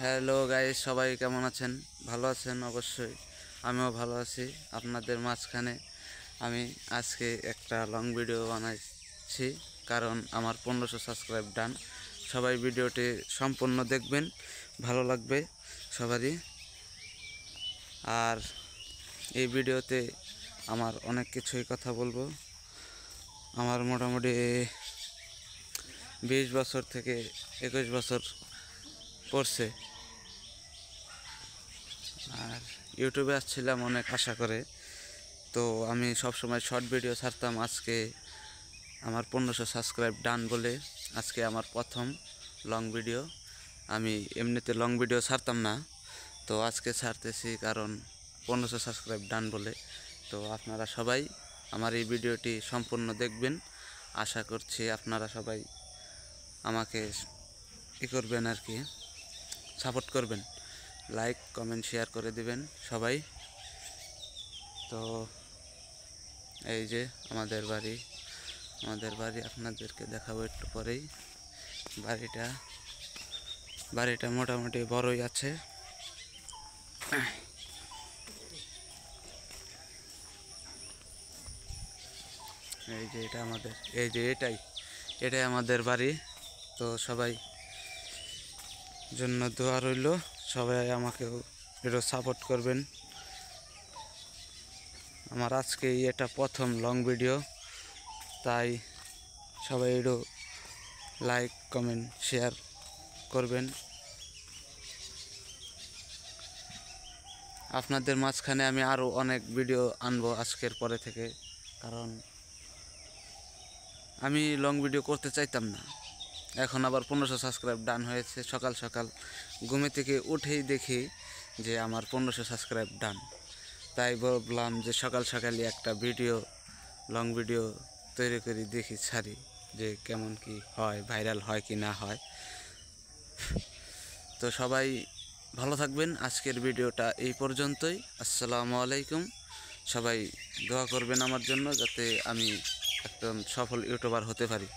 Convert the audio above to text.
Hello guys, সবাই কেমন আছেন? ভালো আছেন অবশ্যই। আমিও ভালো আছি। আপনাদের মাঝখানে আমি আজকে একটা লং ভিডিও বানাইছি, কারণ আমার 1500 সাবস্ক্রাইব ডান। সবাই ভিডিওটি সম্পূর্ণ দেখবেন, ভালো লাগবে সবারই। আর এই ভিডিওতে আমার অনেক কিছুই কথা বলবো। আমার মোটামুটি 20 বছর থেকে 21 বছর পড়ছে। আর ইউটিউবে আসছিলাম অনেক আশা করে, তো আমি সবসময় শর্ট ভিডিও ছাড়তাম। আজকে আমার 1500 সাবস্ক্রাইব ডান বলে আজকে আমার প্রথম লং ভিডিও। আমি এমনিতে লং ভিডিও ছাড়তাম না, তো আজকে ছাড়তেছি কারণ 1500 সাবস্ক্রাইব ডান বলে। তো আপনারা সবাই আমার এই ভিডিওটি সম্পূর্ণ দেখবেন। আশা করছি আপনারা সবাই আমাকে করবেন আর কি, সাপোর্ট করবেন। লাইক কমেন্ট শেয়ার করে দিবেন সবাই। তো এই যে আমাদের বাড়ি আপনাদেরকে দেখাবো একটু পরেই। বাড়িটা মোটামুটি বড়ই আছে। এই যে এটা আমাদের, এই যে এটাই আমাদের বাড়ি। তো সবাই জন্য দোয়া রইল, সবাই আমাকেও একটু সাপোর্ট করবেন। আমার আজকে এটা প্রথম লং ভিডিও, তাই সবাই একটু লাইক কমেন্ট শেয়ার করবেন। আপনাদের মাঝখানে আমি আরও অনেক ভিডিও আনবো আজকের পরে থেকে, কারণ আমি লং ভিডিও করতে চাইতাম না। এখন আবার 1500 সাবস্ক্রাইব ডান হয়েছে। সকাল সকাল ঘুমে থেকে উঠেই দেখি যে আমার 1500 সাবস্ক্রাইব ডান। তাই ভাবলাম যে সকাল সকালই একটা ভিডিও, লং ভিডিও তৈরি করে দেখি, ছাড়ি, যে কেমন কি হয়, ভাইরাল হয় কি না হয়। তো সবাই ভালো থাকবেন। আজকের ভিডিওটা এই পর্যন্তই। আসসালামু আলাইকুম। সবাই দোয়া করবেন আমার জন্য, যাতে আমি একদম সফল ইউটিউবার হতে পারি।